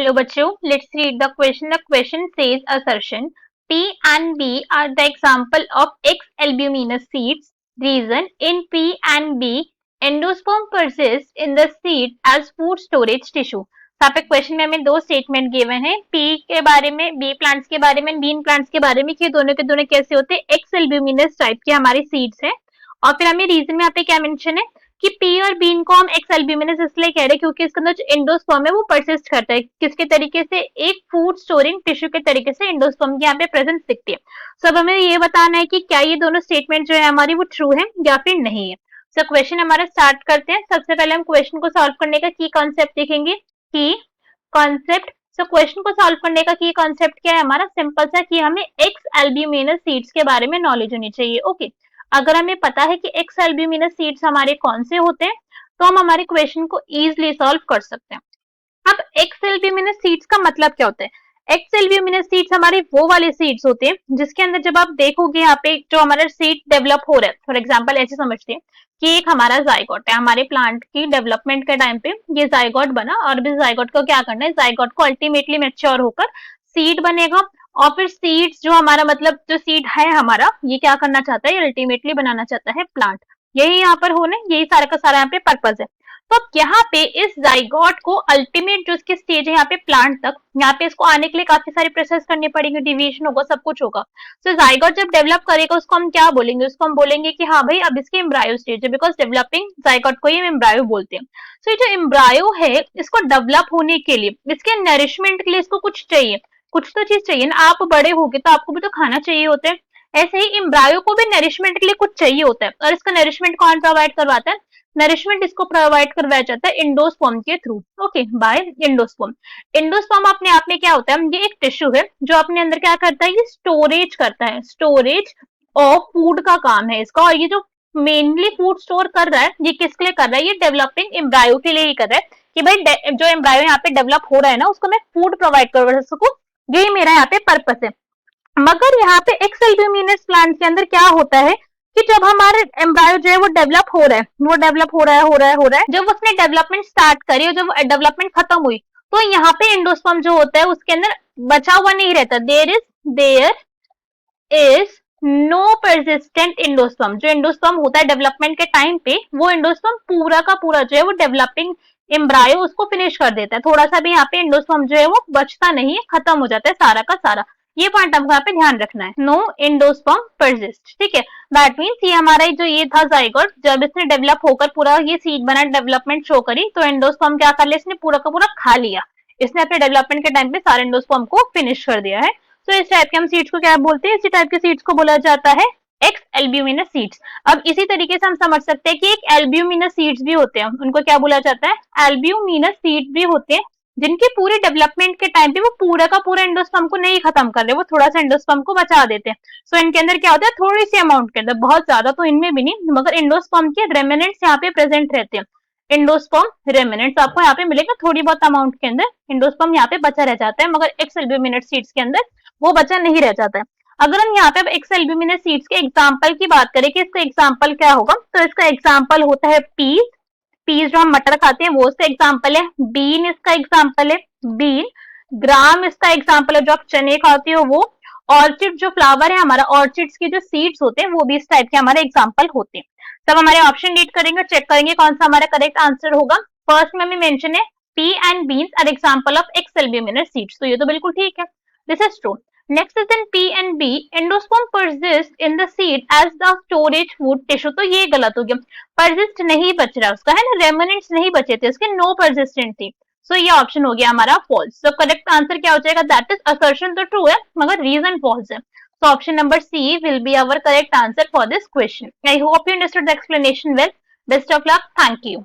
Hello bachcho, let's read the question. The question says assertion P and B are the example of X albuminous seeds. Reason in P and B endosperm persists in the seed as food storage tissue. तो यहाँ पे question में हमें दो statement given है, P के बारे में, बी प्लांट्स के बारे में, बीन प्लांट्स के बारे में कि दोनों के दोनों कैसे होते हैं, एक्स एल्ब्यूमिनस टाइप के हमारे सीड्स हैं। और फिर हमें रीजन में यहाँ पे क्या मेंशन है कि पी और बीन को हम एक्स एल्ब्यूमिनस इसलिए कह रहे हैं क्योंकि इसके अंदर जो एंडोस्पर्म है वो परसिस्ट करता है, किसके तरीके से, एक फूड स्टोरिंग टिश्यू के तरीके से एंडोस्पर्म की यहाँ पे प्रेजेंस दिखती है। सब हमें ये बताना है कि क्या ये दोनों स्टेटमेंट जो है हमारी वो ट्रू है या फिर नहीं है। सो क्वेश्चन हमारा स्टार्ट करते हैं। सबसे पहले हम क्वेश्चन को सॉल्व करने का की कॉन्सेप्ट देखेंगे। की कॉन्सेप्ट, सो क्वेश्चन को सॉल्व करने का की कॉन्सेप्ट क्या है हमारा, सिंपल सा कि हमें एक्स एल्ब्यूमिनस सीड्स के बारे में नॉलेज होनी चाहिए। ओके, अगर हमें पता है कि एक्स एल्ब्यूमिनस सीड्स हमारे कौन से होते हैं तो हम हमारे क्वेश्चन को इजीली सॉल्व कर सकते हैं। अब एक्स एल्ब्यूमिनस सीड्स का मतलब क्या होता है? एक्स एल्ब्यूमिनस सीड्स हमारे वो वाले सीड्स होते हैं जिसके अंदर जब आप देखोगे यहाँ पे जो हमारा सीड डेवलप हो रहा है, फॉर एग्जांपल ऐसे समझते हैं कि एक हमारा जायगोट है, हमारे प्लांट की डेवलपमेंट के टाइम पे ये जायगोट बना और इस जायगोट को क्या करना है, जायगोट को अल्टीमेटली मैच्योर होकर सीड बनेगा और फिर सीड्स जो हमारा मतलब जो सीड है हमारा ये क्या करना चाहता है, अल्टीमेटली बनाना चाहता है प्लांट। यही यहाँ पर होने, यही सारा का सारा यहाँ पे पर्पज है। तो अब यहाँ पे इस जाइगोट को अल्टीमेट जो इसकी स्टेज है यहाँ पे प्लांट तक, यहाँ पे इसको आने के लिए काफी सारी प्रोसेस करनी पड़ेगी, डिवीजन होगा, सब कुछ होगा। तो जाइगोट जब डेवलप करेगा उसको हम क्या बोलेंगे, उसको हम बोलेंगे कि हाँ भाई अब इसकी एम्ब्रायो स्टेज है, बिकॉज डेवलपिंग जाइगोट को ही हम एम्ब्रायो बोलते हैं। तो ये जो एम्ब्रायो है इसको डेवलप होने के लिए, इसके नरिशमेंट के लिए इसको कुछ चाहिए, कुछ तो चीज चाहिए ना। आप बड़े होगे तो आपको भी तो खाना चाहिए होता है, ऐसे ही एम्ब्रायो को भी नरिशमेंट के लिए कुछ चाहिए होता है। और इसका नरिशमेंट कौन प्रोवाइड करवाता है? नरिशमेंट इसको प्रोवाइड करवाया जाता है एंडोस्पर्म के through. Okay, by endosperm. Endosperm अपने आप में क्या होता है, ये एक टिश्यू है जो अपने अंदर क्या करता है, ये स्टोरेज करता है, स्टोरेज ऑफ फूड का काम है इसका। और ये जो मेनली फूड स्टोर कर रहा है ये किसके लिए कर रहा है, ये डेवलपिंग एम्ब्रायो के लिए ही कर रहा है कि भाई जो एम्ब्रायो यहाँ पे डेवलप हो रहा है ना उसको मैं फूड प्रोवाइड करवा सकूं, यही मेरा यहाँ पे पर्पस है। मगर यहाँ पे एक्स एल्ब्यूमिनस प्लांट के अंदर क्या होता है कि जब हमारे एम्ब्रायो जो है वो डेवलप हो रहा है, वो डेवलप हो रहा है, जब उसने डेवलपमेंट स्टार्ट करी और जब डेवलपमेंट खत्म हुई तो यहाँ पे एंडोस्पर्म जो होता है उसके अंदर बचा हुआ नहीं रहता। There is no persistent endosperm. जो एंडोस्पर्म होता है डेवलपमेंट के टाइम पे वो एंडोस्पर्म पूरा का पूरा जो है वो डेवलपिंग एम्ब्रायो उसको फिनिश कर देता है। थोड़ा सा भी यहाँ पे एंडोस्पर्म जो है वो बचता नहीं है, खत्म हो जाता है सारा का सारा। ये पॉइंट हमको यहाँ पे ध्यान रखना है, नो एंडोस्पर्म परसिस्ट। ठीक है, दैट मीन्स ये हमारा जो ये था जाइगोट, जब इसने डेवलप होकर पूरा ये सीड बना, डेवलपमेंट शो करी, तो एंडोस्पर्म क्या कर लिया, इसने पूरा का पूरा खा लिया, इसने अपने डेवलपमेंट के टाइम पे सारे एंडोस्पर्म को फिनिश कर दिया है। तो इस टाइप के हम सीड्स को क्या बोलते हैं, इसी टाइप के सीड्स को बोला जाता है एक्स एल्ब्यूमिनस सीड्स। अब इसी तरीके से हम समझ सकते हैं कि एक एल्ब्यूमिनस सीड्स भी होते हैं, उनको क्या बोला जाता है, एल्ब्यूमिनस सीड भी होते हैं, जिनके पूरे डेवलपमेंट के टाइम पे वो पूरा का पूरा एंडोस्पर्म को नहीं खत्म कर रहे, वो थोड़ा सा एंडोस्पर्म को बचा देते हैं। सो इनके अंदर क्या होता है, थोड़ी सी अमाउंट के अंदर, बहुत ज्यादा तो इनमें भी नहीं, मगर एंडोस्पर्म के रेमिनेंट्स यहाँ पे प्रेजेंट रहते हैं। एंडोस्पर्म रेमिनेंट्स आपको यहाँ पे मिलेगा, थोड़ी बहुत अमाउंट के अंदर एंडोस्पर्म यहाँ पे बचा रह जाता है, मगर एक्स एल्ब्यूमिनस सीड्स के अंदर वो बचा नहीं रह जाता है। अगर हम यहाँ पे एक्स एल्ब्यूमिनस सीड्स के एग्जाम्पल की बात करें कि इसका एग्जाम्पल क्या होगा, तो इसका एग्जाम्पल होता है पीस। पीस जो हम मटर खाते हैं वो इसका एग्जाम्पल है, बीन इसका एग्जाम्पल है, बीन, ग्राम इसका एग्जाम्पल है जो आप चने खाते हो वो, ऑर्चिड जो फ्लावर है हमारा, ऑर्चिड्स के जो सीड्स होते हैं वो भी इस टाइप के हमारे एग्जाम्पल होते हैं। तब हमारे ऑप्शन रीड करेंगे, चेक करेंगे कौन सा हमारा करेक्ट आंसर होगा। फर्स्ट में हमें मेंशन है pea and beans are example of exalbuminous seeds, तो ये तो बिल्कुल ठीक है, this is true. Next is in P and B, endosperm persists in the seed as the storage food tissue, तो ये गलत हो गया, persist नहीं बच रहा उसका, है ना, रेमिनेंट्स नहीं बचे थे उसके, नो persistent थी। सो ये ऑप्शन हो गया हमारा फॉल्स। तो करेक्ट आंसर क्या हो जाएगा, दैट इज असर्शन तो ट्रू है मगर रीजन फॉल्स है। So option number C will be our correct answer for this question. I hope you understood the explanation well. Best of luck. Thank you.